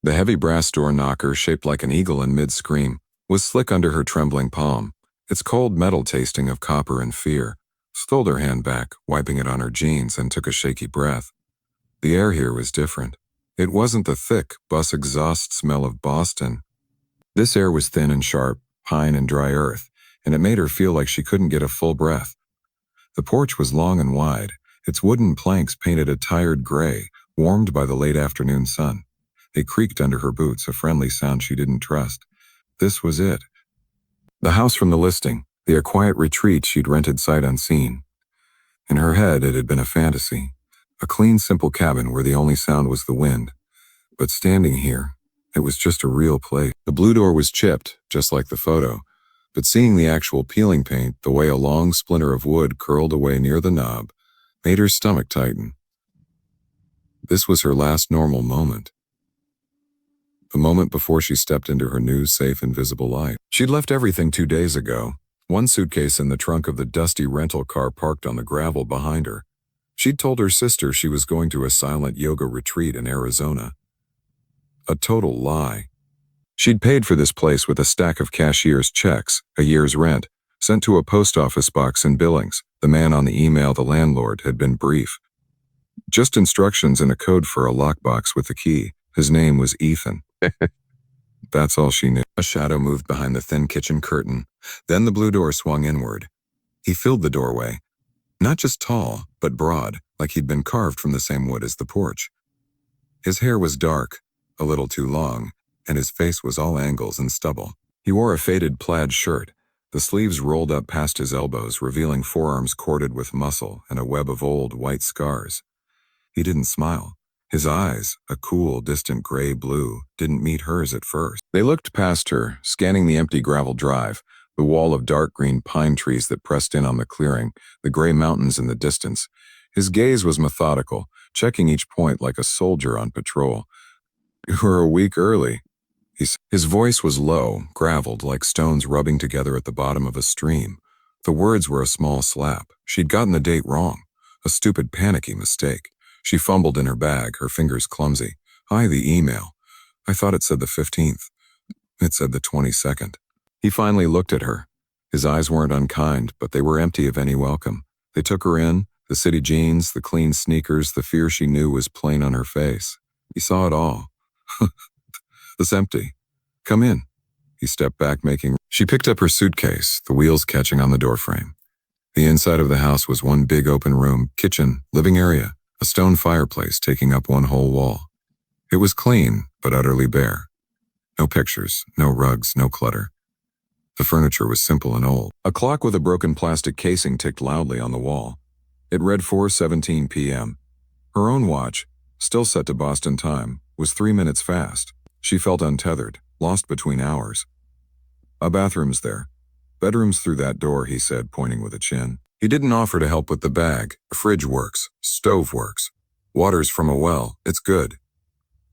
The heavy brass door knocker, shaped like an eagle in mid-scream, was slick under her trembling palm, its cold metal tasting of copper and fear. Stole her hand back, wiping it on her jeans, and took a shaky breath. The air here was different. It wasn't the thick, bus exhaust smell of Boston. This air was thin and sharp, pine and dry earth, and it made her feel like she couldn't get a full breath. The porch was long and wide, its wooden planks painted a tired gray, warmed by the late afternoon sun. They creaked under her boots, a friendly sound she didn't trust. This was it. The house from the listing, the quiet retreat she'd rented sight unseen. In her head, it had been a fantasy. A clean, simple cabin where the only sound was the wind. But standing here, it was just a real place. The blue door was chipped, just like the photo. But seeing the actual peeling paint, the way a long splinter of wood curled away near the knob, made her stomach tighten. This was her last normal moment. The moment before she stepped into her new, safe, invisible life. She'd left everything 2 days ago, one suitcase in the trunk of the dusty rental car parked on the gravel behind her. She'd told her sister she was going to a silent yoga retreat in Arizona. A total lie. She'd paid for this place with a stack of cashier's checks, a year's rent, sent to a post office box in Billings. The man on the email, the landlord, had been brief. Just instructions and a code for a lockbox with a key. His name was Ethan. That's all she knew. A shadow moved behind the thin kitchen curtain. Then the blue door swung inward. He filled the doorway. Not just tall, but broad, like he'd been carved from the same wood as the porch. His hair was dark, a little too long, and his face was all angles and stubble. He wore a faded plaid shirt, the sleeves rolled up past his elbows, revealing forearms corded with muscle and a web of old, white scars. He didn't smile. His eyes, a cool, distant gray blue, didn't meet hers at first. They looked past her, scanning the empty gravel drive, the wall of dark green pine trees that pressed in on the clearing, the gray mountains in the distance. His gaze was methodical, checking each point like a soldier on patrol. "You were a week early." His voice was low, graveled, like stones rubbing together at the bottom of a stream. The words were a small slap. She'd gotten the date wrong. A stupid, panicky mistake. She fumbled in her bag, her fingers clumsy. The email. I thought it said the 15th. It said the 22nd. He finally looked at her. His eyes weren't unkind, but they were empty of any welcome. They took her in, the city jeans, the clean sneakers, the fear she knew was plain on her face. He saw it all. "It's empty. Come in." He stepped back, making... She picked up her suitcase, the wheels catching on the doorframe. The inside of the house was one big open room, kitchen, living area. A stone fireplace taking up one whole wall. It was clean, but utterly bare. No pictures, no rugs, no clutter. The furniture was simple and old. A clock with a broken plastic casing ticked loudly on the wall. It read 4:17 p.m. Her own watch, still set to Boston time, was 3 minutes fast. She felt untethered, lost between hours. "A bathroom's there. Bedroom's through that door," he said, pointing with a chin. He didn't offer to help with the bag. "A fridge works. Stove works. Water's from a well. It's good."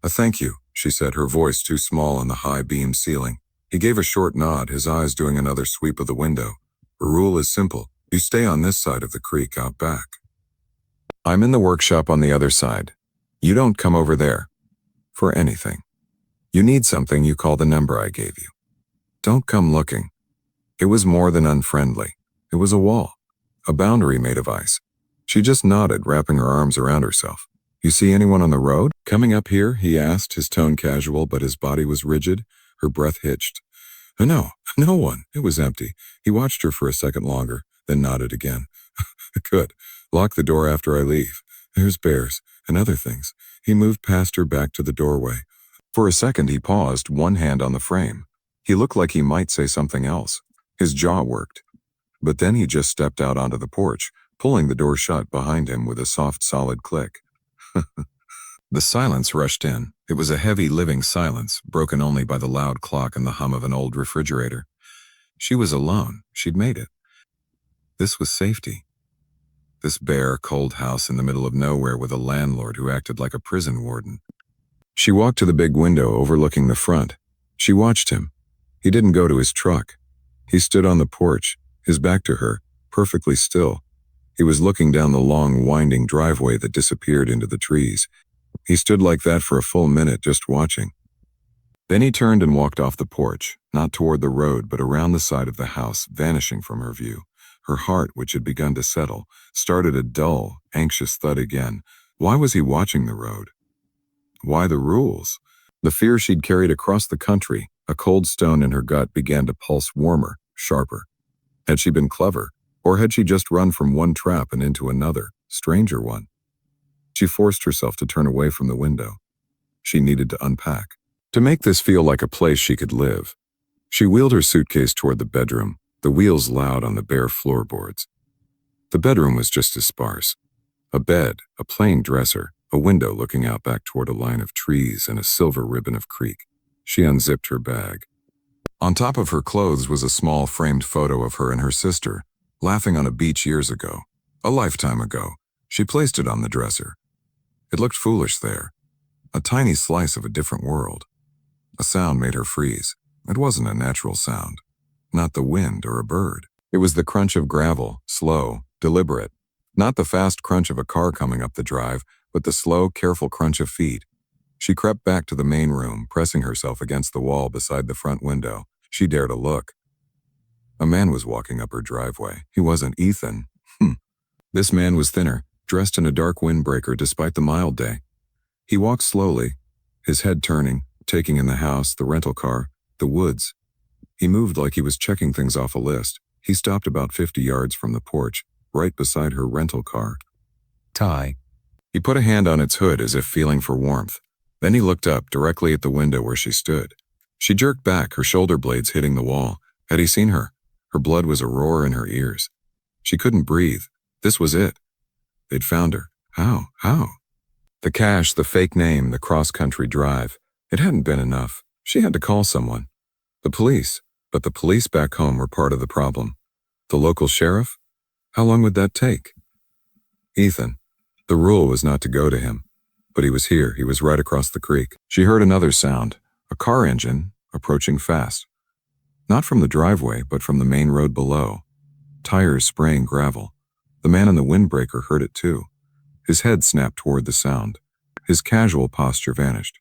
"Thank you," she said, her voice too small on the high beam ceiling. He gave a short nod, his eyes doing another sweep of the window. "The rule is simple. You stay on this side of the creek out back. I'm in the workshop on the other side. You don't come over there. For anything. You need something, you call the number I gave you. Don't come looking." It was more than unfriendly. It was a wall. A boundary made of ice. She just nodded, wrapping her arms around herself. "You see anyone on the road? Coming up here?" he asked, his tone casual, but his body was rigid. Her breath hitched. No one." It was empty. He watched her for a second longer, then nodded again. "Good. Lock the door after I leave. There's bears and other things." He moved past her back to the doorway. For a second he paused, one hand on the frame. He looked like he might say something else. His jaw worked. But then he just stepped out onto the porch, pulling the door shut behind him with a soft, solid click. The silence rushed in. It was a heavy, living silence, broken only by the loud clock and the hum of an old refrigerator. She was alone. She'd made it. This was safety. This bare, cold house in the middle of nowhere with a landlord who acted like a prison warden. She walked to the big window overlooking the front. She watched him. He didn't go to his truck. He stood on the porch, his back to her, perfectly still. He was looking down the long, winding driveway that disappeared into the trees. He stood like that for a full minute, just watching. Then he turned and walked off the porch, not toward the road but around the side of the house, vanishing from her view. Her heart, which had begun to settle, started a dull, anxious thud again. Why was he watching the road? Why the rules? The fear she'd carried across the country, a cold stone in her gut, began to pulse warmer, sharper. Had she been clever, or had she just run from one trap and into another, stranger one? She forced herself to turn away from the window. She needed to unpack. To make this feel like a place she could live, she wheeled her suitcase toward the bedroom, the wheels loud on the bare floorboards. The bedroom was just as sparse. A bed, a plain dresser, a window looking out back toward a line of trees and a silver ribbon of creek. She unzipped her bag. On top of her clothes was a small framed photo of her and her sister, laughing on a beach years ago, a lifetime ago. She placed it on the dresser. It looked foolish there, a tiny slice of a different world. A sound made her freeze. It wasn't a natural sound, not the wind or a bird. It was the crunch of gravel, slow, deliberate. Not the fast crunch of a car coming up the drive, but the slow, careful crunch of feet. She crept back to the main room, pressing herself against the wall beside the front window. She dared a look. A man was walking up her driveway. He wasn't Ethan. This man was thinner, dressed in a dark windbreaker despite the mild day. He walked slowly, his head turning, taking in the house, the rental car, the woods. He moved like he was checking things off a list. He stopped about 50 yards from the porch, right beside her rental car. Ty. He put a hand on its hood as if feeling for warmth. Then he looked up, directly at the window where she stood. She jerked back, her shoulder blades hitting the wall. Had he seen her? Her blood was a roar in her ears. She couldn't breathe. This was it. They'd found her. How? How? The cash, the fake name, the cross-country drive. It hadn't been enough. She had to call someone. The police. But the police back home were part of the problem. The local sheriff? How long would that take? Ethan. The rule was not to go to him. But he was here. He was right across the creek. She heard another sound. A car engine, approaching fast. Not from the driveway, but from the main road below. Tires spraying gravel. The man in the windbreaker heard it too. His head snapped toward the sound. His casual posture vanished.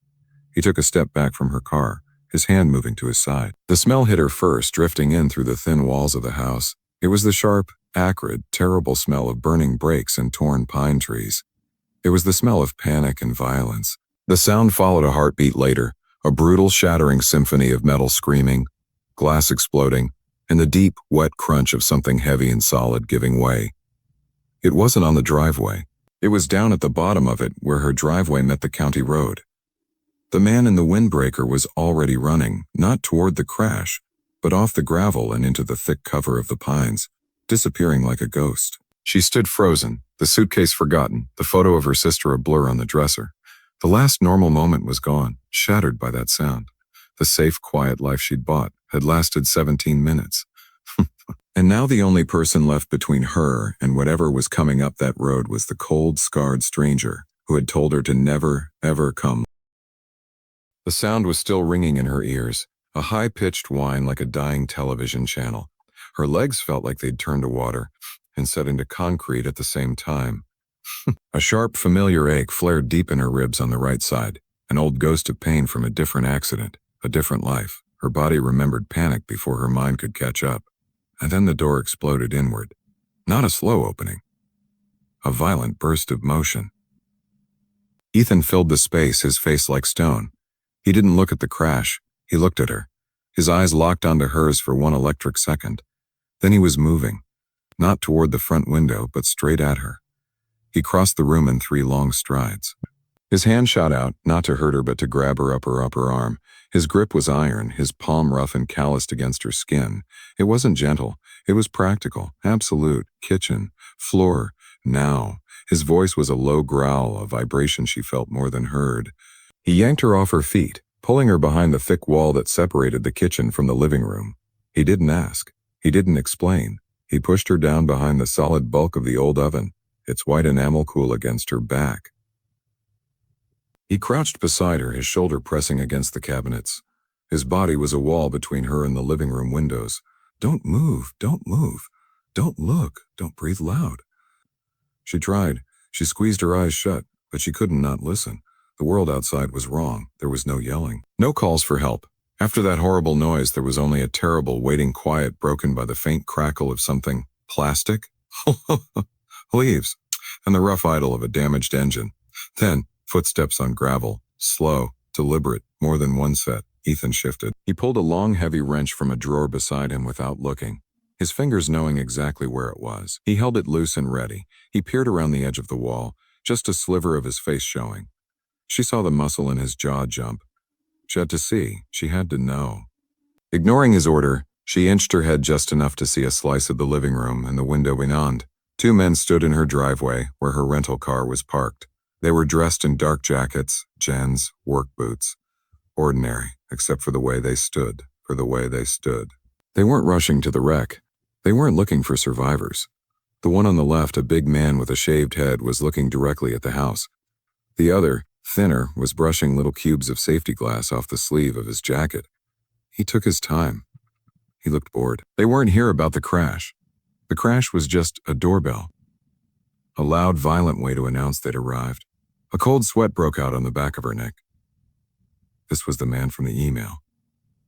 He took a step back from her car, his hand moving to his side. The smell hit her first, drifting in through the thin walls of the house. It was the sharp, acrid, terrible smell of burning brakes and torn pine trees. It was the smell of panic and violence. The sound followed a heartbeat later, a brutal, shattering symphony of metal screaming, glass exploding, and the deep, wet crunch of something heavy and solid giving way. It wasn't on the driveway. It was down at the bottom of it where her driveway met the county road. The man in the windbreaker was already running, not toward the crash, but off the gravel and into the thick cover of the pines, disappearing like a ghost. She stood frozen, the suitcase forgotten, the photo of her sister a blur on the dresser. The last normal moment was gone, shattered by that sound. The safe, quiet life she'd bought had lasted 17 minutes. And now the only person left between her and whatever was coming up that road was the cold, scarred stranger who had told her to never, ever come. The sound was still ringing in her ears, a high-pitched whine like a dying television channel. Her legs felt like they'd turned to water and set into concrete at the same time. A sharp, familiar ache flared deep in her ribs on the right side, an old ghost of pain from a different accident, a different life. Her body remembered panic before her mind could catch up. And then the door exploded inward. Not a slow opening. A violent burst of motion. Ethan filled the space, his face like stone. He didn't look at the crash. He looked at her. His eyes locked onto hers for one electric second. Then he was moving, not toward the front window, but straight at her. He crossed the room in 3 long strides. His hand shot out, not to hurt her but to grab her upper arm. His grip was iron, his palm rough and calloused against her skin. It wasn't gentle. It was practical, absolute, kitchen, floor, now. His voice was a low growl, a vibration she felt more than heard. He yanked her off her feet, pulling her behind the thick wall that separated the kitchen from the living room. He didn't ask. He didn't explain. He pushed her down behind the solid bulk of the old oven, its white enamel cool against her back. He crouched beside her, his shoulder pressing against the cabinets. His body was a wall between her and the living room windows. Don't move, don't move. Don't look, don't breathe loud. She tried. She squeezed her eyes shut, but she couldn't not listen. The world outside was wrong. There was no yelling. No calls for help. After that horrible noise, there was only a terrible waiting quiet broken by the faint crackle of something. Plastic? Leaves. And the rough idle of a damaged engine. Then, footsteps on gravel. Slow, deliberate, more than one set. Ethan shifted. He pulled a long, heavy wrench from a drawer beside him without looking, his fingers knowing exactly where it was. He held it loose and ready. He peered around the edge of the wall, just a sliver of his face showing. She saw the muscle in his jaw jump. She had to see. She had to know. Ignoring his order, she inched her head just enough to see a slice of the living room and the window beyond. Two men stood in her driveway where her rental car was parked. They were dressed in dark jackets, Jen's, work boots. Ordinary, except for the way they stood, They weren't rushing to the wreck. They weren't looking for survivors. The one on the left, a big man with a shaved head, was looking directly at the house. The other, thinner, was brushing little cubes of safety glass off the sleeve of his jacket. He took his time. He looked bored. They weren't here about the crash. The crash was just a doorbell. A loud, violent way to announce they'd arrived. A cold sweat broke out on the back of her neck. This was the man from the email.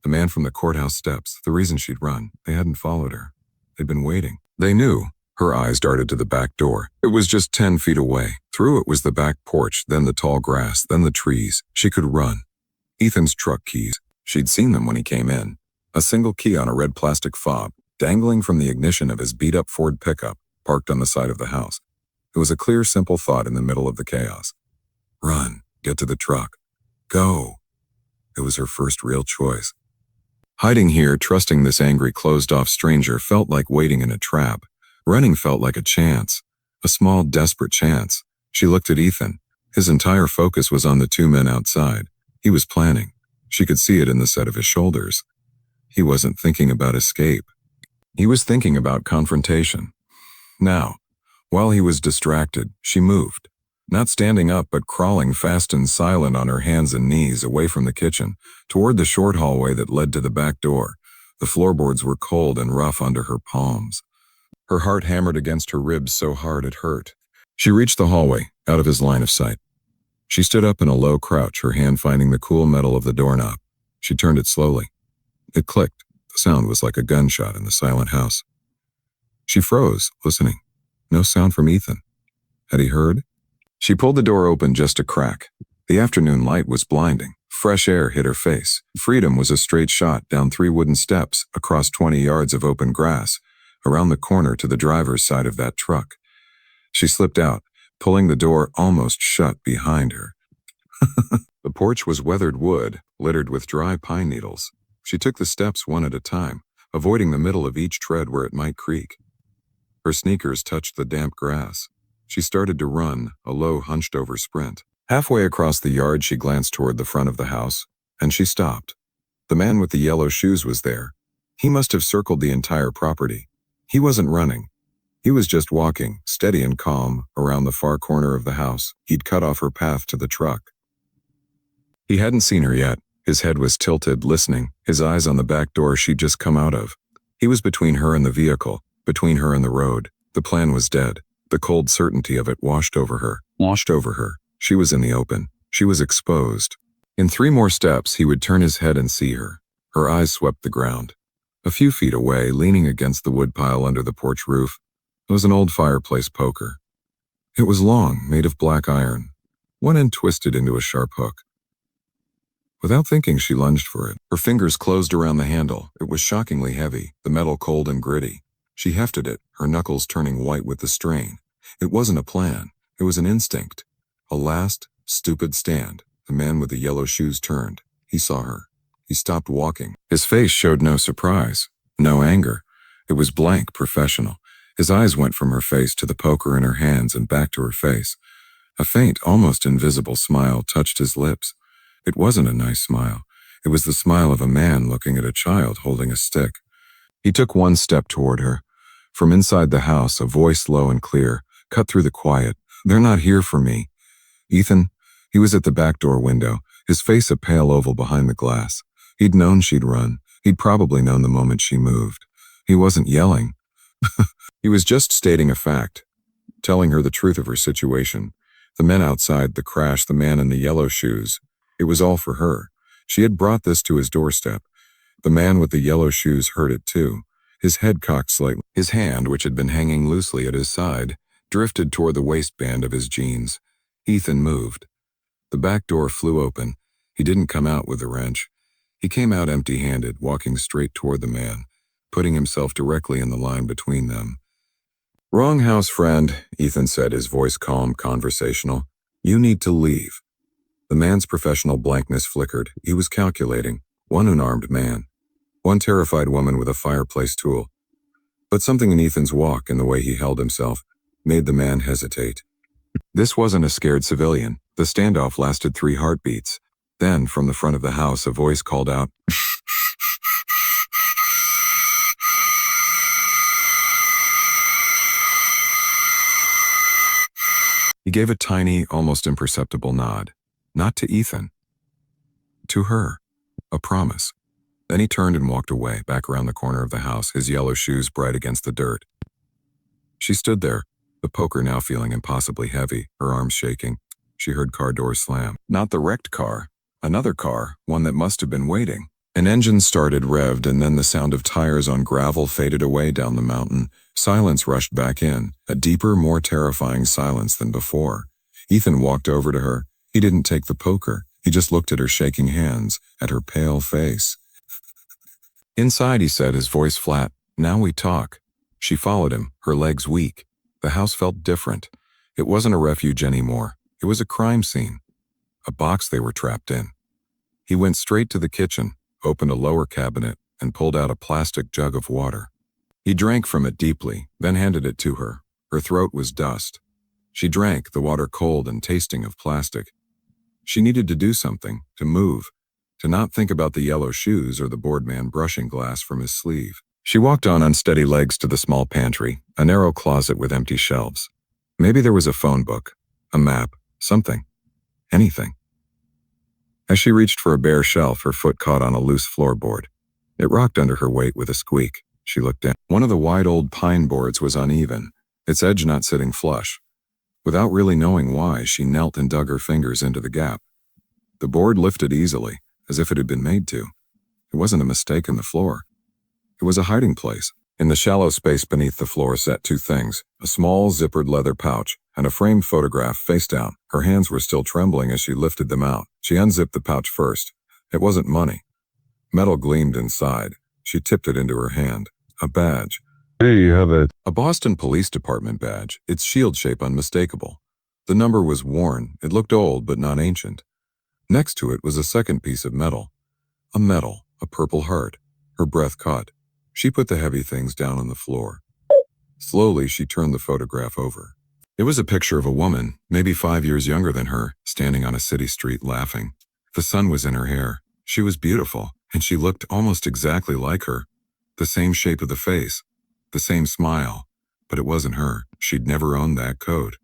The man from the courthouse steps, the reason she'd run. They hadn't followed her. They'd been waiting. They knew. Her eyes darted to the back door. It was just 10 feet away. Through it was the back porch, then the tall grass, then the trees. She could run. Ethan's truck keys. She'd seen them when he came in. A single key on a red plastic fob, dangling from the ignition of his beat-up Ford pickup, parked on the side of the house. It was a clear, simple thought in the middle of the chaos. Run. Get to the truck. Go. It was her first real choice. Hiding here, trusting this angry, closed-off stranger, felt like waiting in a trap. Running felt like a chance. A small, desperate chance. She looked at Ethan. His entire focus was on the two men outside. He was planning. She could see it in the set of his shoulders. He wasn't thinking about escape. He was thinking about confrontation. Now, while he was distracted, she moved. Not standing up, but crawling fast and silent on her hands and knees away from the kitchen, toward the short hallway that led to the back door. The floorboards were cold and rough under her palms. Her heart hammered against her ribs so hard it hurt. She reached the hallway, out of his line of sight. She stood up in a low crouch, her hand finding the cool metal of the doorknob. She turned it slowly. It clicked. The sound was like a gunshot in the silent house. She froze, listening. No sound from Ethan. Had he heard? She pulled the door open just a crack. The afternoon light was blinding. Fresh air hit her face. Freedom was a straight shot down 3 wooden steps, across 20 yards of open grass, around the corner to the driver's side of that truck. She slipped out, pulling the door almost shut behind her. The porch was weathered wood, littered with dry pine needles. She took the steps one at a time, avoiding the middle of each tread where it might creak. Her sneakers touched the damp grass. She started to run, a low, hunched-over sprint. Halfway across the yard, she glanced toward the front of the house, and she stopped. The man with the yellow shoes was there. He must have circled the entire property. He wasn't running. He was just walking, steady and calm, around the far corner of the house. He'd cut off her path to the truck. He hadn't seen her yet. His head was tilted, listening, his eyes on the back door she'd just come out of. He was between her and the vehicle, between her and the road. The plan was dead. The cold certainty of it washed over her. She was in the open. She was exposed. In 3 more steps, he would turn his head and see her. Her eyes swept the ground. A few feet away, leaning against the woodpile under the porch roof, was an old fireplace poker. It was long, made of black iron, one end twisted into a sharp hook. Without thinking, she lunged for it. Her fingers closed around the handle. It was shockingly heavy, the metal cold and gritty. She hefted it, her knuckles turning white with the strain. It wasn't a plan. It was an instinct. A last, stupid stand. The man with the yellow shoes turned. He saw her. He stopped walking. His face showed no surprise, no anger. It was blank, professional. His eyes went from her face to the poker in her hands and back to her face. A faint, almost invisible smile touched his lips. It wasn't a nice smile. It was the smile of a man looking at a child holding a stick. He took 1 step toward her. From inside the house, a voice low and clear cut through the quiet. "They're not here for me." Ethan, he was at the back door window, his face a pale oval behind the glass. He'd known she'd run. He'd probably known the moment she moved. He wasn't yelling. He was just stating a fact, telling her the truth of her situation. The men outside, the crash, the man in the yellow shoes. It was all for her. She had brought this to his doorstep. The man with the yellow shoes heard it too. His head cocked slightly. His hand, which had been hanging loosely at his side, drifted toward the waistband of his jeans. Ethan moved. The back door flew open. He didn't come out with a wrench. He came out empty-handed, walking straight toward the man, putting himself directly in the line between them. "Wrong house, friend," Ethan said, his voice calm, conversational. "You need to leave." The man's professional blankness flickered. He was calculating. One unarmed man. One terrified woman with a fireplace tool. But something in Ethan's walk and the way he held himself made the man hesitate. This wasn't a scared civilian. The standoff lasted 3 heartbeats. Then, from the front of the house, a voice called out, He gave a tiny, almost imperceptible nod. Not to Ethan. To her. A promise. Then he turned and walked away, back around the corner of the house, his yellow shoes bright against the dirt. She stood there, the poker now feeling impossibly heavy, her arms shaking. She heard car doors slam. Not the wrecked car. Another car, one that must have been waiting. An engine started, revved, and then the sound of tires on gravel faded away down the mountain. Silence rushed back in, a deeper, more terrifying silence than before. Ethan walked over to her. He didn't take the poker. He just looked at her shaking hands, at her pale face. "Inside," he said, his voice flat. "Now we talk." She followed him, her legs weak. The house felt different. It wasn't a refuge anymore. It was a crime scene. A box they were trapped in. He went straight to the kitchen, opened a lower cabinet, and pulled out a plastic jug of water. He drank from it deeply, then handed it to her. Her throat was dust. She drank, the water cold and tasting of plastic. She needed to do something, to move, to not think about the yellow shoes or the bored man brushing glass from his sleeve. She walked on unsteady legs to the small pantry, a narrow closet with empty shelves. Maybe there was a phone book, a map, something, anything. As she reached for a bare shelf, her foot caught on a loose floorboard. It rocked under her weight with a squeak. She looked down. One of the wide old pine boards was uneven, its edge not sitting flush. Without really knowing why, she knelt and dug her fingers into the gap. The board lifted easily, as if it had been made to. It wasn't a mistake in the floor. It was a hiding place. In the shallow space beneath the floor sat 2 things, a small zippered leather pouch and a framed photograph face down. Her hands were still trembling as she lifted them out. She unzipped the pouch first. It wasn't money. Metal gleamed inside. She tipped it into her hand. A badge. Here you have it. A Boston Police Department badge, its shield shape unmistakable. The number was worn. It looked old but not ancient. Next to it was a second piece of metal. A purple heart. Her breath caught. She put the heavy things down on the floor. Slowly, she turned the photograph over. It was a picture of a woman, maybe 5 years younger than her, standing on a city street laughing. The sun was in her hair. She was beautiful, and she looked almost exactly like her. The same shape of the face, the same smile, but it wasn't her. She'd never owned that coat.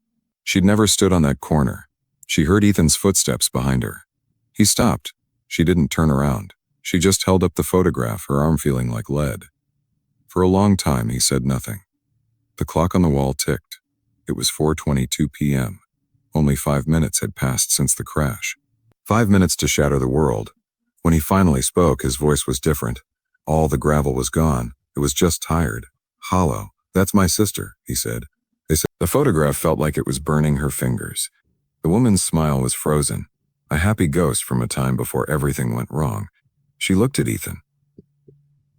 She'd never stood on that corner. She heard Ethan's footsteps behind her. He stopped. She didn't turn around. She just held up the photograph, her arm feeling like lead. For a long time, he said nothing. The clock on the wall ticked. It was 4:22 p.m. Only 5 minutes had passed since the crash. 5 minutes to shatter the world. When he finally spoke, his voice was different. All the gravel was gone. It was just tired, hollow. "That's my sister," he said. The photograph felt like it was burning her fingers. The woman's smile was frozen, a happy ghost from a time before everything went wrong. She looked at Ethan.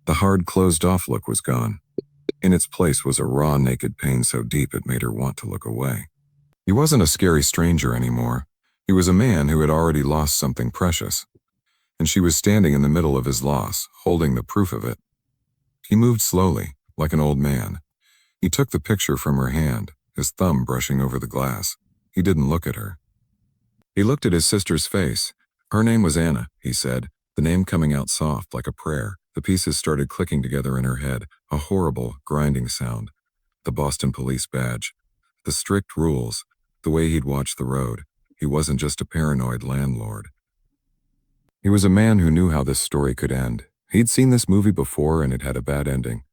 The hard, closed-off look was gone. In its place was a raw, naked pain so deep it made her want to look away. He wasn't a scary stranger anymore. He was a man who had already lost something precious. And she was standing in the middle of his loss, holding the proof of it. He moved slowly, like an old man. He took the picture from her hand, his thumb brushing over the glass. He didn't look at her. He looked at his sister's face. Her name was Anna, he said, the name coming out soft like a prayer. The pieces started clicking together in her head, a horrible, grinding sound. The Boston Police badge. The strict rules. The way he'd watched the road. He wasn't just a paranoid landlord. He was a man who knew how this story could end. He'd seen this movie before and it had a bad ending.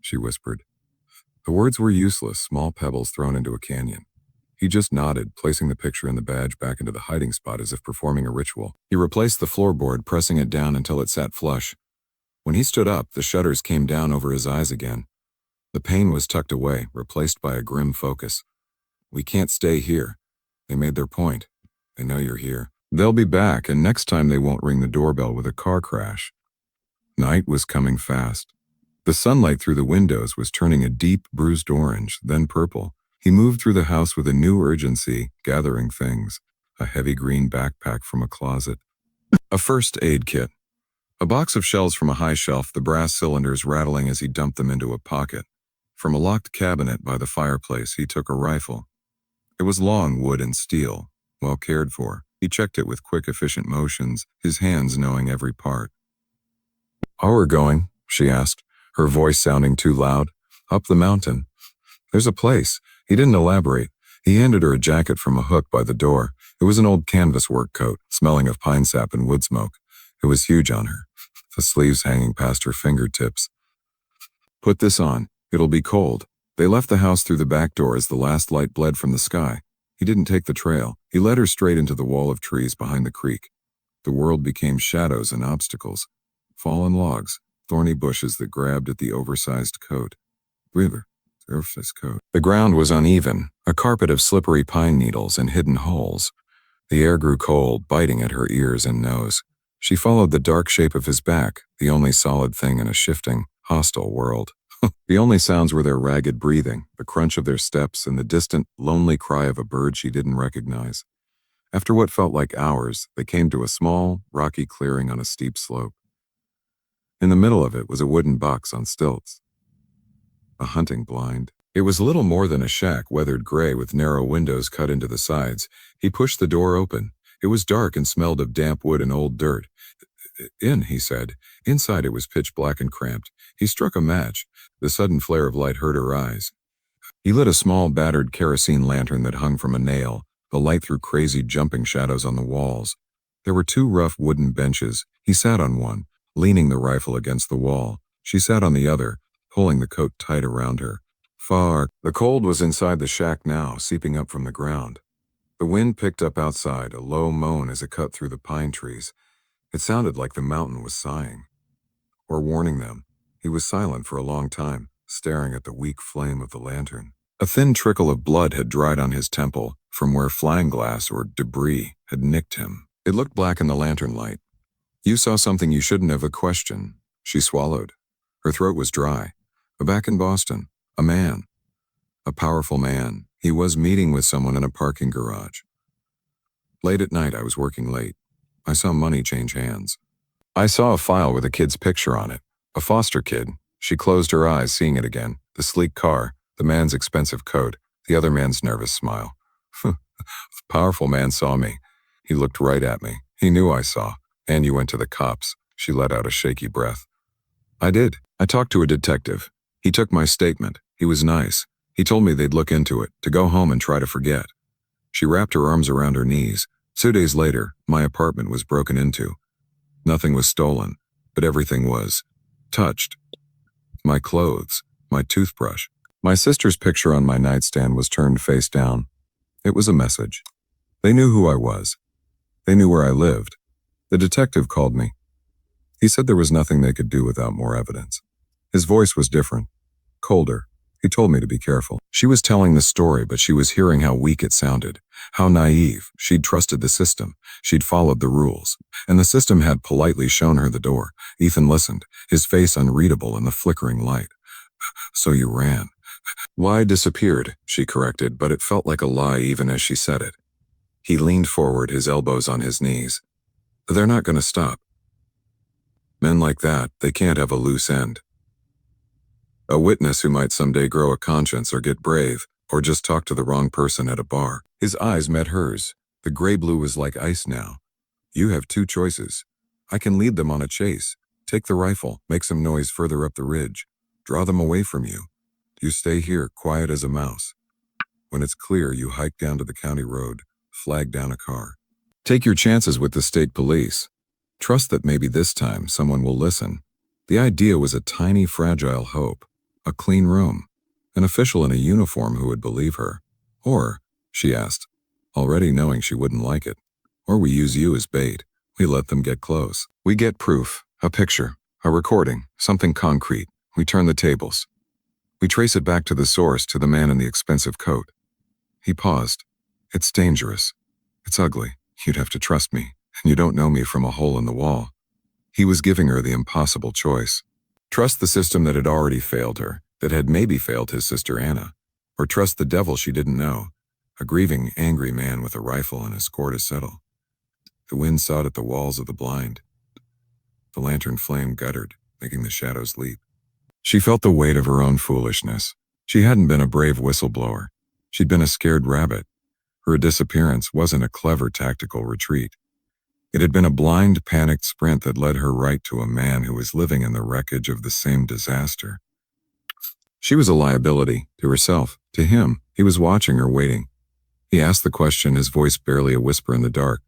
She whispered. The words were useless, small pebbles thrown into a canyon. He just nodded, placing the picture and the badge back into the hiding spot as if performing a ritual. He replaced the floorboard, pressing it down until it sat flush. When he stood up, the shutters came down over his eyes again. The pain was tucked away, replaced by a grim focus. We can't stay here. They made their point. They know you're here. They'll be back, and next time they won't ring the doorbell with a car crash. Night was coming fast. The sunlight through the windows was turning a deep, bruised orange, then purple. He moved through the house with a new urgency, gathering things. A heavy green backpack from a closet. A first aid kit. A box of shells from a high shelf, the brass cylinders rattling as he dumped them into a pocket. From a locked cabinet by the fireplace, he took a rifle. It was long, wood and steel, well cared for. He checked it with quick, efficient motions, his hands knowing every part. "How are we going?" she asked, her voice sounding too loud. "Up the mountain. There's a place." He didn't elaborate. He handed her a jacket from a hook by the door. It was an old canvas work coat, smelling of pine sap and wood smoke. It was huge on her, the sleeves hanging past her fingertips. "Put this on. It'll be cold." They left the house through the back door as the last light bled from the sky. He didn't take the trail. He led her straight into the wall of trees behind the creek. The world became shadows and obstacles. Fallen logs, thorny bushes that grabbed at the oversized coat. The ground was uneven, a carpet of slippery pine needles and hidden holes. The air grew cold, biting at her ears and nose. She followed the dark shape of his back, the only solid thing in a shifting, hostile world. The only sounds were their ragged breathing, the crunch of their steps, and the distant, lonely cry of a bird she didn't recognize. After what felt like hours, they came to a small, rocky clearing on a steep slope. In the middle of it was a wooden box on stilts. A hunting blind. It was little more than a shack, weathered gray with narrow windows cut into the sides. He pushed the door open. It was dark and smelled of damp wood and old dirt. "In," he said. Inside it was pitch black and cramped. He struck a match. The sudden flare of light hurt her eyes. He lit a small, battered kerosene lantern that hung from a nail. The light threw crazy jumping shadows on the walls. There were two rough wooden benches. He sat on one, leaning the rifle against the wall. She sat on the other, pulling the coat tight around her. The cold was inside the shack now, seeping up from the ground. The wind picked up outside, a low moan as it cut through the pine trees. It sounded like the mountain was sighing, or warning them. He was silent for a long time, staring at the weak flame of the lantern. A thin trickle of blood had dried on his temple, from where flying glass or debris had nicked him. It looked black in the lantern light. "You saw something you shouldn't have." A question. She swallowed. Her throat was dry. Back in Boston, a man. A powerful man. He was meeting with someone in a parking garage. Late at night, I was working late. I saw money change hands. I saw a file with a kid's picture on it. A foster kid. She closed her eyes, seeing it again. The sleek car, the man's expensive coat, the other man's nervous smile. The powerful man saw me. He looked right at me. He knew I saw. "And you went to the cops." She let out a shaky breath. "I did. I talked to a detective. He took my statement. He was nice. He told me they'd look into it, to go home and try to forget." She wrapped her arms around her knees. 2 days later, my apartment was broken into. Nothing was stolen, but everything was touched. My clothes, my toothbrush. My sister's picture on my nightstand was turned face down. It was a message. They knew who I was. They knew where I lived. The detective called me. He said there was nothing they could do without more evidence. His voice was different, colder. He told me to be careful. She was telling the story, but she was hearing how weak it sounded, how naive. She'd trusted the system. She'd followed the rules. And the system had politely shown her the door. Ethan listened, his face unreadable in the flickering light. "So you ran." "Why disappeared," she corrected, but it felt like a lie even as she said it. He leaned forward, his elbows on his knees. "They're not going to stop. Men like that, they can't have a loose end. A witness who might someday grow a conscience or get brave, or just talk to the wrong person at a bar." His eyes met hers. The gray blue was like ice now. "You have two choices. I can lead them on a chase. Take the rifle, make some noise further up the ridge. Draw them away from you. You stay here, quiet as a mouse. When it's clear, you hike down to the county road, flag down a car. Take your chances with the state police. Trust that maybe this time someone will listen." The idea was a tiny, fragile hope. A clean room. An official in a uniform who would believe her. Or, she asked, already knowing she wouldn't like it. Or we use you as bait. We let them get close. We get proof, a picture, a recording, something concrete. We turn the tables. We trace it back to the source, to the man in the expensive coat. He paused. It's dangerous. It's ugly. You'd have to trust me, and you don't know me from a hole in the wall. He was giving her the impossible choice. Trust the system that had already failed her, that had maybe failed his sister Anna. Or trust the devil she didn't know, a grieving, angry man with a rifle and a score to settle. The wind sawed at the walls of the blind. The lantern flame guttered, making the shadows leap. She felt the weight of her own foolishness. She hadn't been a brave whistleblower. She'd been a scared rabbit. Her disappearance wasn't a clever tactical retreat. It had been a blind, panicked sprint that led her right to a man who was living in the wreckage of the same disaster. She was a liability, to herself, to him. He was watching her, waiting. He asked the question, his voice barely a whisper in the dark.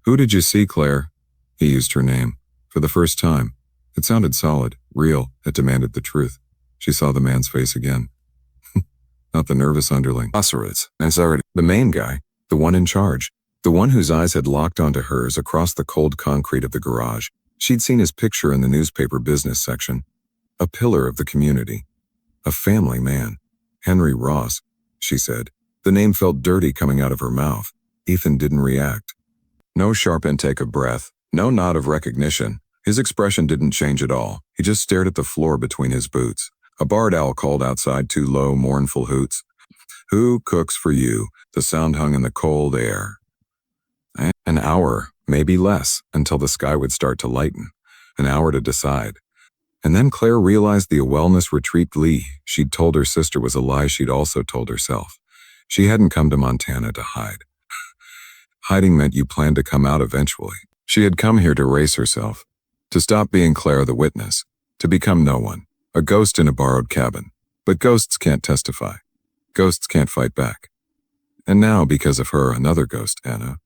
Who did you see, Claire? He used her name. For the first time. It sounded solid, real. It demanded the truth. She saw the man's face again. Not the nervous underling. The main guy, the one in charge, the one whose eyes had locked onto hers across the cold concrete of the garage. She'd seen his picture in the newspaper business section. A pillar of the community. A family man. Henry Ross, she said. The name felt dirty coming out of her mouth. Ethan didn't react. No sharp intake of breath, no nod of recognition. His expression didn't change at all. He just stared at the floor between his boots. A barred owl called outside two low, mournful hoots. Who cooks for you? The sound hung in the cold air. An hour, maybe less, until the sky would start to lighten. An hour to decide. And then Claire realized the wellness retreat glee she'd told her sister was a lie she'd also told herself. She hadn't come to Montana to hide. Hiding meant you planned to come out eventually. She had come here to race herself. To stop being Claire the witness. To become no one. A ghost in a borrowed cabin. But ghosts can't testify. Ghosts can't fight back. And now, because of her, another ghost, Anna,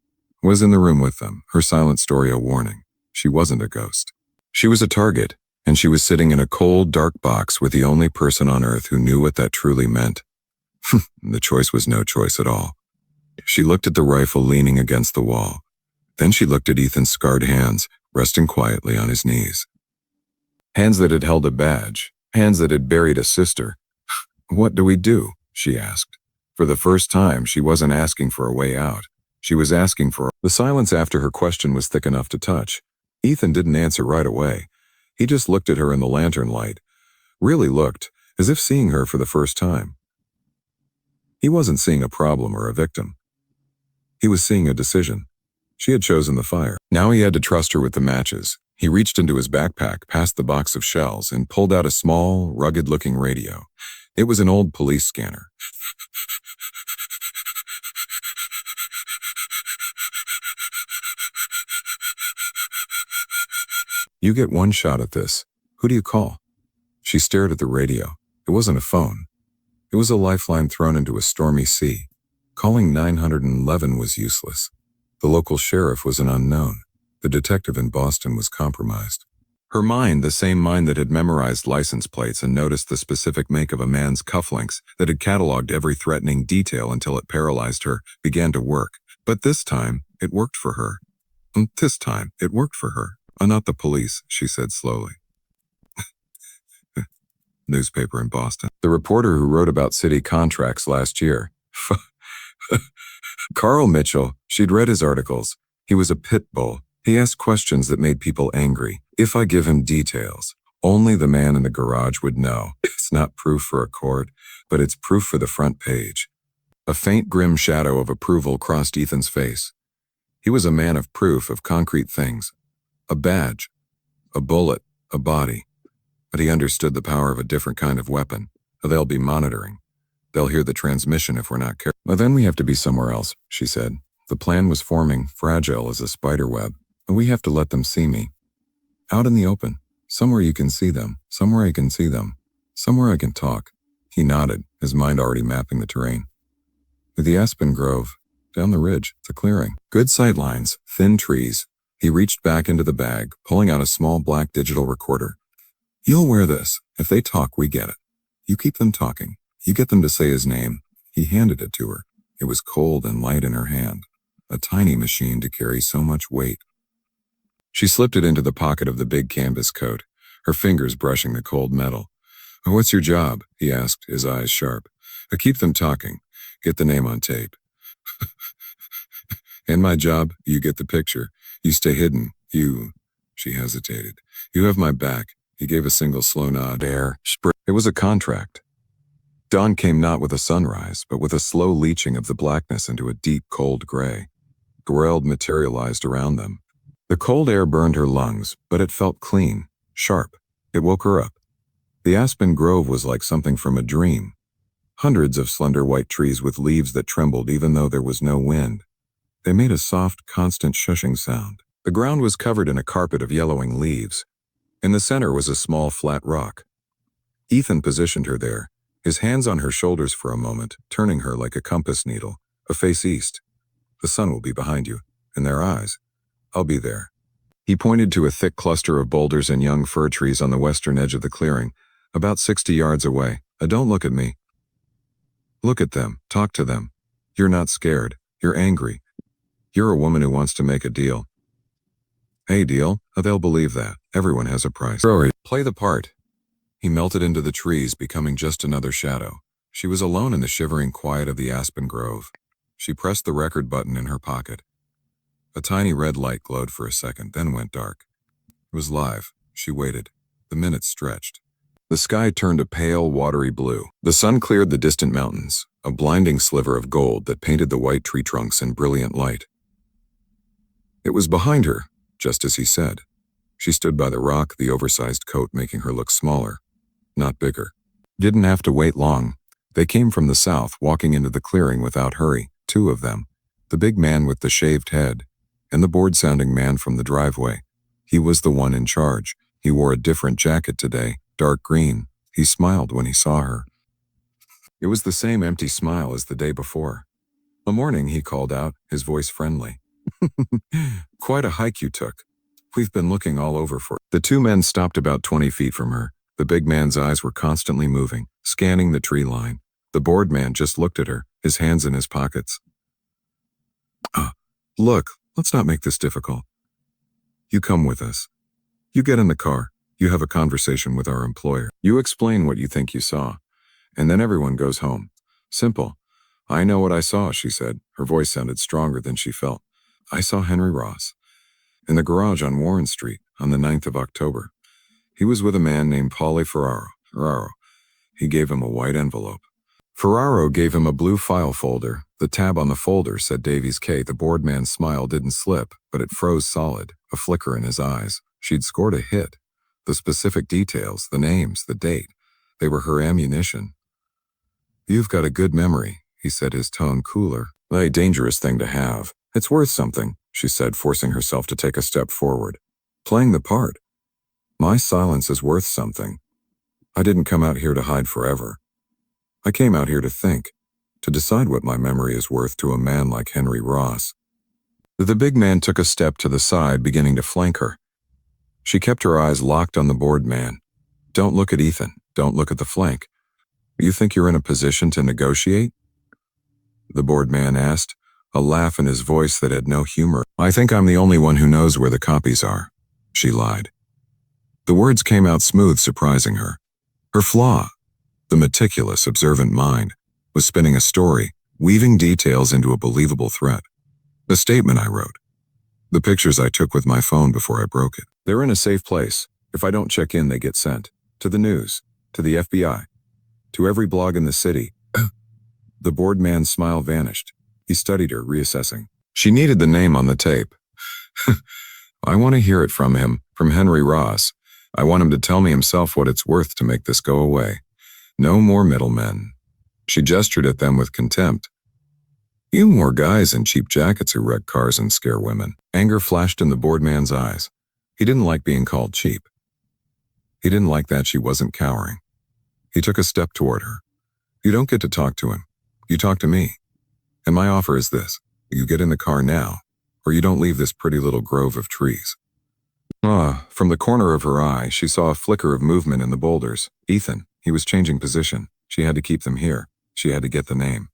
was in the room with them, her silent story a warning. She wasn't a ghost. She was a target, and she was sitting in a cold, dark box with the only person on earth who knew what that truly meant. The choice was no choice at all. She looked at the rifle leaning against the wall. Then she looked at Ethan's scarred hands, resting quietly on his knees. Hands that had held a badge, hands that had buried a sister. What do we do? She asked. For the first time, she wasn't asking for a way out. She was asking for... The silence after her question was thick enough to touch. Ethan didn't answer right away. He just looked at her in the lantern light. Really looked, as if seeing her for the first time. He wasn't seeing a problem or a victim. He was seeing a decision. She had chosen the fire. Now he had to trust her with the matches. He reached into his backpack, past the box of shells, and pulled out a small, rugged-looking radio. It was an old police scanner. You get one shot at this. Who do you call? She stared at the radio. It wasn't a phone. It was a lifeline thrown into a stormy sea. Calling 911 was useless. The local sheriff was an unknown. The detective in Boston was compromised. Her mind, the same mind that had memorized license plates and noticed the specific make of a man's cufflinks, that had cataloged every threatening detail until it paralyzed her, began to work. But this time, it worked for her. This time, it worked for her. Not the police, she said slowly. Newspaper in Boston. The reporter who wrote about city contracts last year. Carl Mitchell. She'd read his articles. He was a pit bull. He asked questions that made people angry. If I give him details, only the man in the garage would know. It's not proof for a court, but it's proof for the front page. A faint, grim shadow of approval crossed Ethan's face. He was a man of proof, of concrete things. A badge, a bullet, a body. But he understood the power of a different kind of weapon. They'll be monitoring. They'll hear the transmission if we're not careful. Well, then we have to be somewhere else, she said. The plan was forming, fragile as a spider web. We have to let them see me. Out in the open. Somewhere you can see them. Somewhere I can see them. Somewhere I can talk. He nodded, his mind already mapping the terrain. The aspen grove. Down the ridge. It's a clearing. Good sight lines. Thin trees. He reached back into the bag, pulling out a small black digital recorder. You'll wear this. If they talk, we get it. You keep them talking. You get them to say his name. He handed it to her. It was cold and light in her hand. A tiny machine to carry so much weight. She slipped it into the pocket of the big canvas coat, her fingers brushing the cold metal. "What's your job?" he asked, his eyes sharp. "Keep them talking. Get the name on tape." "And my job, you get the picture. You stay hidden. She hesitated. "You have my back." He gave a single slow nod. It was a contract. Dawn came not with a sunrise, but with a slow leaching of the blackness into a deep, cold gray. Greld materialized around them. The cold air burned her lungs, but it felt clean, sharp. It woke her up. The aspen grove was like something from a dream. Hundreds of slender white trees with leaves that trembled even though there was no wind. They made a soft, constant shushing sound. The ground was covered in a carpet of yellowing leaves. In the center was a small, flat rock. Ethan positioned her there, his hands on her shoulders for a moment, turning her like a compass needle, a face east. "The sun will be behind you, in their eyes. I'll be there." He pointed to a thick cluster of boulders and young fir trees on the western edge of the clearing, about 60 yards away. "Don't look at me. Look at them. Talk to them. You're not scared. You're angry. You're a woman who wants to make a deal." "Hey, deal? They'll believe that. Everyone has a price. Play the part." He melted into the trees, becoming just another shadow. She was alone in the shivering quiet of the aspen grove. She pressed the record button in her pocket. A tiny red light glowed for a second, then went dark. It was live. She waited. The minutes stretched. The sky turned a pale, watery blue. The sun cleared the distant mountains, a blinding sliver of gold that painted the white tree trunks in brilliant light. It was behind her, just as he said. She stood by the rock, the oversized coat making her look smaller, not bigger. Didn't have to wait long. They came from the south, walking into the clearing without hurry, 2 of them. The big man with the shaved head, and the bored-sounding man from the driveway. He was the one in charge. He wore a different jacket today, dark green. He smiled when he saw her. It was the same empty smile as the day before. "A morning," he called out, his voice friendly. "Quite a hike you took. We've been looking all over for." The 2 men stopped about 20 feet from her. The big man's eyes were constantly moving, scanning the tree line. The bored man just looked at her, his hands in his pockets. "Look, let's not make this difficult. You come with us. You get in the car. You have a conversation with our employer. You explain what you think you saw. And then everyone goes home. Simple." "I know what I saw," she said. Her voice sounded stronger than she felt. "I saw Henry Ross. In the garage on Warren Street, on the 9th of October. He was with a man named Paulie Ferraro. He gave him a white envelope. Ferraro gave him a blue file folder. The tab on the folder said Davies K. The bored man's smile didn't slip, but it froze solid, a flicker in his eyes. She'd scored a hit. The specific details, the names, the date, they were her ammunition. "You've got a good memory," he said, his tone cooler. "A dangerous thing to have. It's worth something," she said, forcing herself to take a step forward. "Playing the part. My silence is worth something. I didn't come out here to hide forever. I came out here to think, to decide what my memory is worth to a man like Henry Ross." The big man took a step to the side, beginning to flank her. She kept her eyes locked on the bored man. "Don't look at Ethan. Don't look at the flank. You think you're in a position to negotiate?" The bored man asked, a laugh in his voice that had no humor. "I think I'm the only one who knows where the copies are," she lied. The words came out smooth, surprising her. Her flaw, the meticulous, observant mind, was spinning a story, weaving details into a believable threat. "A statement I wrote. The pictures I took with my phone before I broke it. They're in a safe place. If I don't check in, they get sent. To the news, to the FBI, to every blog in the city." The bored man's smile vanished. He studied her, reassessing. She needed the name on the tape. "I want to hear it from him, from Henry Ross. I want him to tell me himself what it's worth to make this go away. No more middlemen." She gestured at them with contempt. "You more guys in cheap jackets who wreck cars and scare women." Anger flashed in the bored man's eyes. He didn't like being called cheap. He didn't like that she wasn't cowering. He took a step toward her. "You don't get to talk to him. You talk to me. And my offer is this. You get in the car now, or you don't leave this pretty little grove of trees." From the corner of her eye, she saw a flicker of movement in the boulders. Ethan, he was changing position. She had to keep them here. She had to get the name.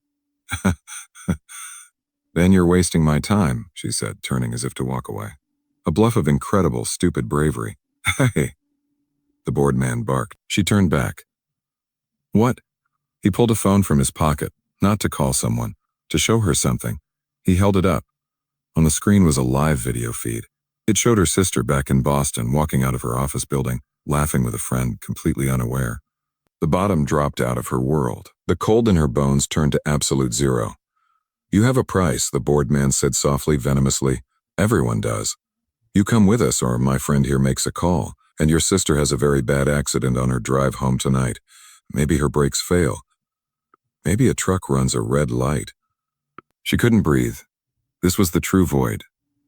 Then you're wasting my time, she said, turning as if to walk away. A bluff of incredible, stupid bravery. Hey, the bored man barked. She turned back. What? He pulled a phone from his pocket, not to call someone, to show her something. He held it up. On the screen was a live video feed. It showed her sister back in Boston, walking out of her office building, laughing with a friend, completely unaware. The bottom dropped out of her world. The cold in her bones turned to absolute zero. You have a price, the bored man said softly, venomously. Everyone does. You come with us, or my friend here makes a call, and your sister has a very bad accident on her drive home tonight. Maybe her brakes fail. Maybe a truck runs a red light. She couldn't breathe. This was the true void.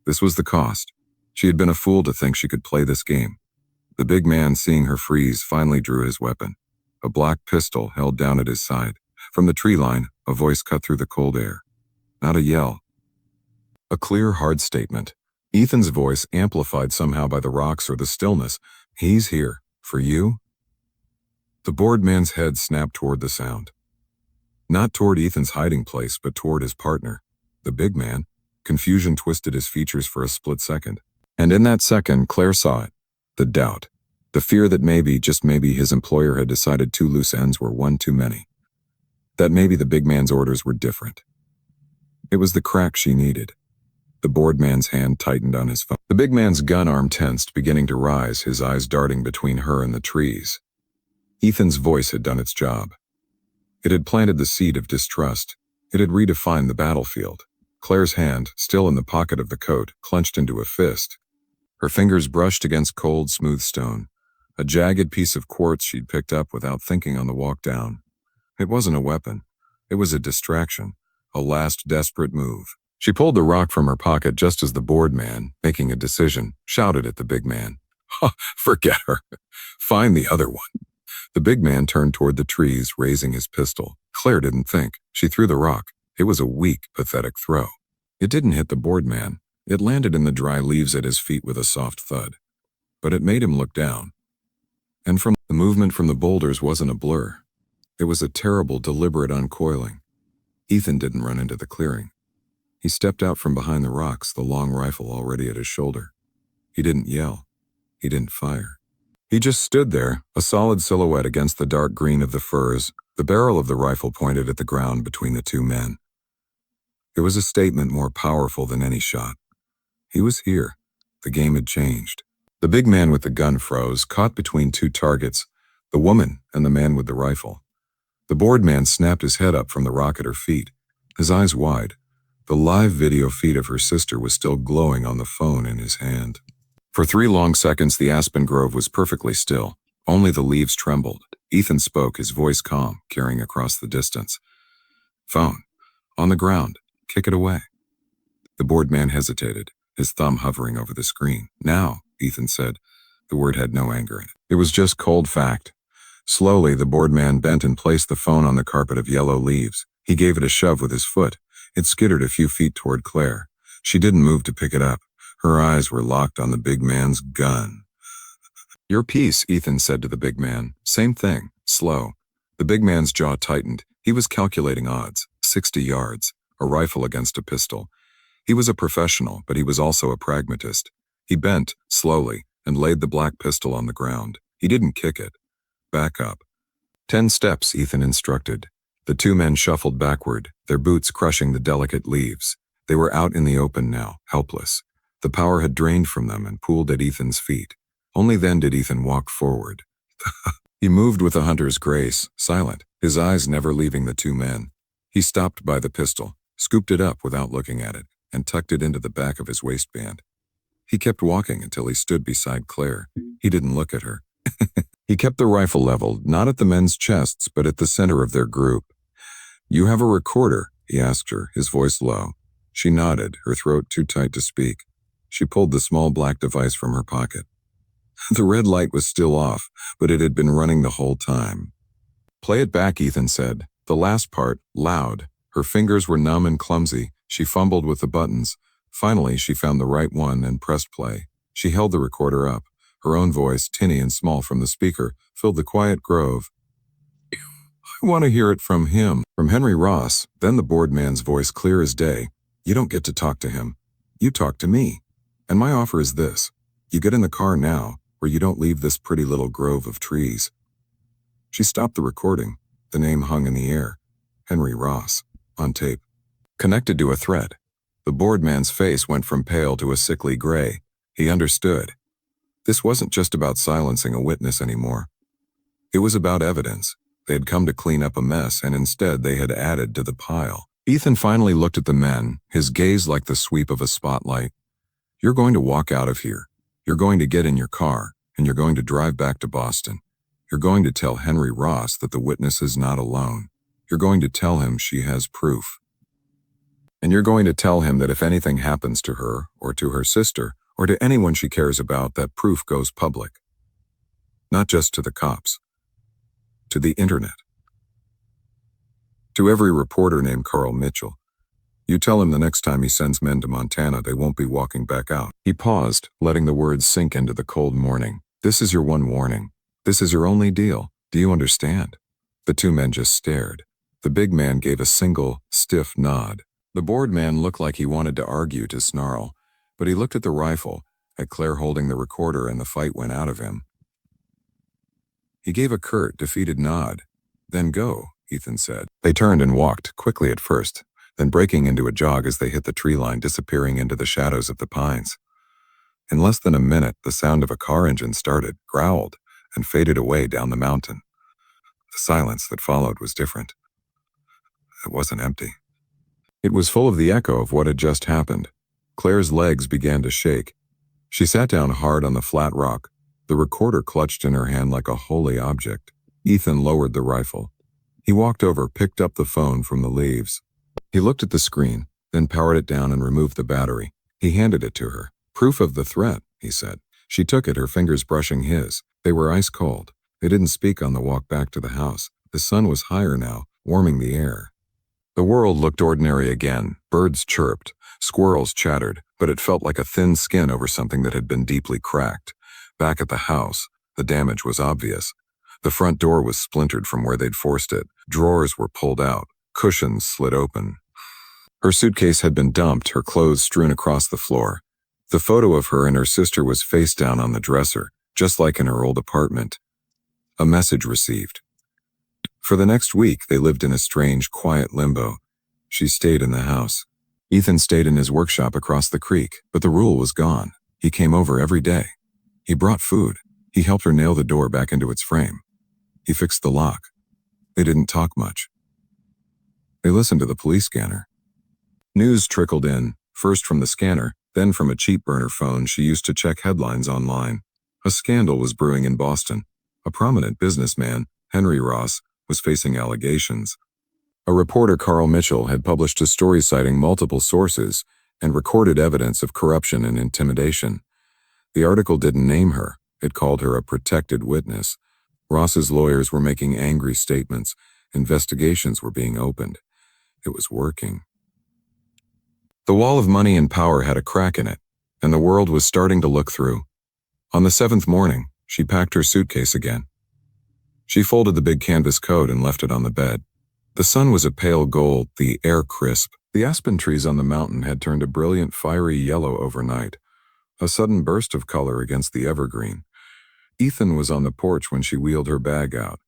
This was the cost. She had been a fool to think she could play this game. The big man, seeing her freeze, finally drew his weapon. A black pistol held down at his side. From the tree line, a voice cut through the cold air. Not a yell. A clear, hard statement. Ethan's voice, amplified somehow by the rocks or the stillness. He's here. For you? The bored man's head snapped toward the sound. Not toward Ethan's hiding place, but toward his partner, the big man. Confusion twisted his features for a split second. And in that second, Claire saw it. The doubt. The fear that maybe, just maybe, his employer had decided 2 loose ends were 1 too many. That maybe the big man's orders were different. It was the crack she needed. The bored man's hand tightened on his phone. The big man's gun arm tensed, beginning to rise, his eyes darting between her and the trees. Ethan's voice had done its job. It had planted the seed of distrust. It had redefined the battlefield. Claire's hand, still in the pocket of the coat, clenched into a fist. Her fingers brushed against cold, smooth stone, a jagged piece of quartz she'd picked up without thinking on the walk down. It wasn't a weapon. It was a distraction, a last desperate move. She pulled the rock from her pocket just as the bored man, making a decision, shouted at the big man. Forget her. Find the other one. The big man turned toward the trees, raising his pistol. Claire didn't think. She threw the rock. It was a weak, pathetic throw. It didn't hit the bored man. It landed in the dry leaves at his feet with a soft thud. But it made him look down. And from the movement from the boulders wasn't a blur. It was a terrible, deliberate uncoiling. Ethan didn't run into the clearing. He stepped out from behind the rocks, the long rifle already at his shoulder. He didn't yell. He didn't fire. He just stood there, a solid silhouette against the dark green of the firs, the barrel of the rifle pointed at the ground between the 2 men. It was a statement more powerful than any shot. He was here. The game had changed. The big man with the gun froze, caught between 2 targets, the woman and the man with the rifle. The bored man snapped his head up from the rock at her feet, his eyes wide. The live video feed of her sister was still glowing on the phone in his hand. For 3 long seconds, the aspen grove was perfectly still. Only the leaves trembled. Ethan spoke, his voice calm, carrying across the distance. Phone. On the ground. Kick it away. The bored man hesitated, his thumb hovering over the screen. Now, Ethan said. The word had no anger in it. It was just cold fact. Slowly, the bored man bent and placed the phone on the carpet of yellow leaves. He gave it a shove with his foot. It skittered a few feet toward Claire. She didn't move to pick it up. Her eyes were locked on the big man's gun. Your piece, Ethan said to the big man. Same thing, slow. The big man's jaw tightened. He was calculating odds. 60 yards. A rifle against a pistol. He was a professional, but he was also a pragmatist. He bent, slowly, and laid the black pistol on the ground. He didn't kick it. Back up. 10 steps, Ethan instructed. The 2 men shuffled backward, their boots crushing the delicate leaves. They were out in the open now, helpless. The power had drained from them and pooled at Ethan's feet. Only then did Ethan walk forward. He moved with a hunter's grace, silent, his eyes never leaving the 2 men. He stopped by the pistol, scooped it up without looking at it, and tucked it into the back of his waistband. He kept walking until he stood beside Claire. He didn't look at her. He kept the rifle leveled, not at the men's chests, but at the center of their group. You have a recorder, he asked her, his voice low. She nodded, her throat too tight to speak. She pulled the small black device from her pocket. The red light was still off, but it had been running the whole time. Play it back, Ethan said. The last part, loud. Her fingers were numb and clumsy. She fumbled with the buttons. Finally, she found the right one and pressed play. She held the recorder up. Her own voice, tinny and small from the speaker, filled the quiet grove. I want to hear it from him. From Henry Ross, then the bored man's voice clear as day. You don't get to talk to him. You talk to me. And my offer is this. You get in the car now, or you don't leave this pretty little grove of trees. She stopped the recording. The name hung in the air. Henry Ross, on tape. Connected to a thread. The bored man's face went from pale to a sickly gray. He understood. This wasn't just about silencing a witness anymore. It was about evidence. They had come to clean up a mess, and instead they had added to the pile. Ethan finally looked at the men, his gaze like the sweep of a spotlight. You're going to walk out of here. You're going to get in your car, and you're going to drive back to Boston. You're going to tell Henry Ross that the witness is not alone. You're going to tell him she has proof. And you're going to tell him that if anything happens to her, or to her sister, or to anyone she cares about, that proof goes public. Not just to the cops. To the internet. To every reporter named Carl Mitchell. You tell him the next time he sends men to Montana, they won't be walking back out. He paused, letting the words sink into the cold morning. This is your one warning. This is your only deal. Do you understand? The two men just stared. The big man gave a single, stiff nod. The bored man looked like he wanted to argue, to snarl, but he looked at the rifle, at Claire holding the recorder, and the fight went out of him. He gave a curt, defeated nod. Then go, Ethan said. They turned and walked, quickly at first, then breaking into a jog as they hit the tree line, disappearing into the shadows of the pines. In less than a minute, the sound of a car engine started, growled, and faded away down the mountain. The silence that followed was different. It wasn't empty. It was full of the echo of what had just happened. Claire's legs began to shake. She sat down hard on the flat rock, the recorder clutched in her hand like a holy object. Ethan lowered the rifle. He walked over, picked up the phone from the leaves. He looked at the screen, then powered it down and removed the battery. He handed it to her. Proof of the threat, he said. She took it, her fingers brushing his. They were ice cold. They didn't speak on the walk back to the house. The sun was higher now, warming the air. The world looked ordinary again. Birds chirped, squirrels chattered, but it felt like a thin skin over something that had been deeply cracked. Back at the house, the damage was obvious. The front door was splintered from where they'd forced it. Drawers were pulled out. Cushions slid open. Her suitcase had been dumped, her clothes strewn across the floor. The photo of her and her sister was face down on the dresser, just like in her old apartment. A message received. For the next week, they lived in a strange, quiet limbo. She stayed in the house. Ethan stayed in his workshop across the creek, but the rule was gone. He came over every day. He brought food. He helped her nail the door back into its frame. He fixed the lock. They didn't talk much. They listened to the police scanner. News trickled in, first from the scanner, then from a cheap burner phone she used to check headlines online. A scandal was brewing in Boston. A prominent businessman, Henry Ross, was facing allegations. A reporter, Carl Mitchell, had published a story citing multiple sources and recorded evidence of corruption and intimidation. The article didn't name her. It called her a protected witness. Ross's lawyers were making angry statements. Investigations were being opened. It was working. The wall of money and power had a crack in it, and the world was starting to look through. On the 7th morning, she packed her suitcase again. She folded the big canvas coat and left it on the bed. The sun was a pale gold, the air crisp. The aspen trees on the mountain had turned a brilliant fiery yellow overnight, a sudden burst of color against the evergreen. Ethan was on the porch when she wheeled her bag out.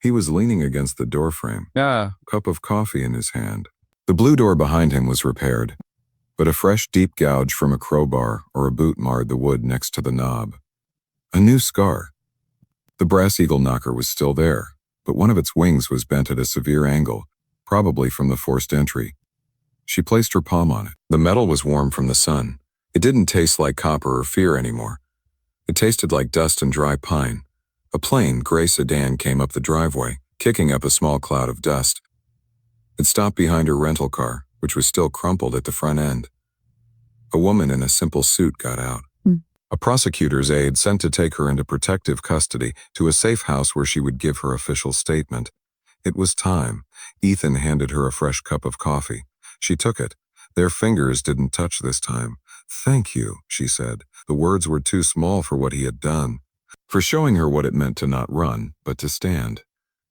He was leaning against the doorframe, a cup of coffee in his hand. The blue door behind him was repaired, but a fresh deep gouge from a crowbar or a boot marred the wood next to the knob. A new scar. The brass eagle knocker was still there, but one of its wings was bent at a severe angle, probably from the forced entry. She placed her palm on it. The metal was warm from the sun. It didn't taste like copper or fear anymore. It tasted like dust and dry pine. A plain, gray sedan came up the driveway, kicking up a small cloud of dust. It stopped behind her rental car, which was still crumpled at the front end. A woman in a simple suit got out. A prosecutor's aide sent to take her into protective custody to a safe house where she would give her official statement. It was time. Ethan handed her a fresh cup of coffee. She took it. Their fingers didn't touch this time. "Thank you," she said. The words were too small for what he had done, for showing her what it meant to not run, but to stand.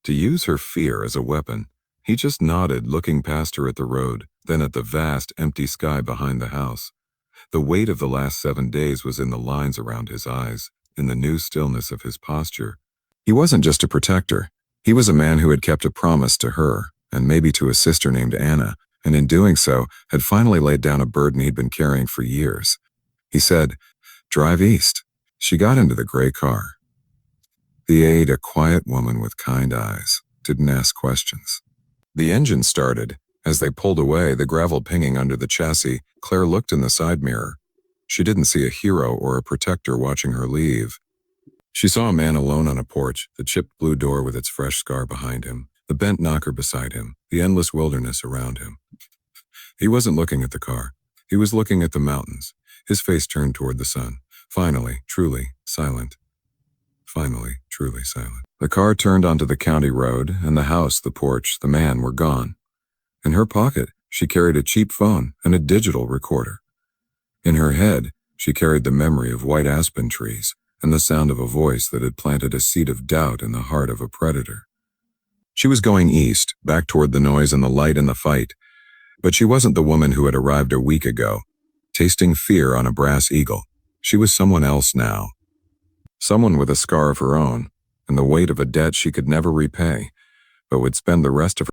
To use her fear as a weapon. He just nodded, looking past her at the road, then at the vast, empty sky behind the house. The weight of the last 7 days was in the lines around his eyes, in the new stillness of his posture. He wasn't just a protector. He was a man who had kept a promise to her, and maybe to a sister named Anna, and in doing so, had finally laid down a burden he'd been carrying for years. He said, "Drive east." She got into the gray car. The aide, a quiet woman with kind eyes, didn't ask questions. The engine started. As they pulled away, the gravel pinging under the chassis, Claire looked in the side mirror. She didn't see a hero or a protector watching her leave. She saw a man alone on a porch, the chipped blue door with its fresh scar behind him, the bent knocker beside him, the endless wilderness around him. He wasn't looking at the car. He was looking at the mountains, his face turned toward the sun. Finally, truly silent. Finally, truly silent. The car turned onto the county road, and the house, the porch, the man were gone. In her pocket, she carried a cheap phone and a digital recorder. In her head, she carried the memory of white aspen trees and the sound of a voice that had planted a seed of doubt in the heart of a predator. She was going east, back toward the noise and the light and the fight. But she wasn't the woman who had arrived a week ago, tasting fear on a brass eagle. She was someone else now. Someone with a scar of her own, and the weight of a debt she could never repay, but would spend the rest of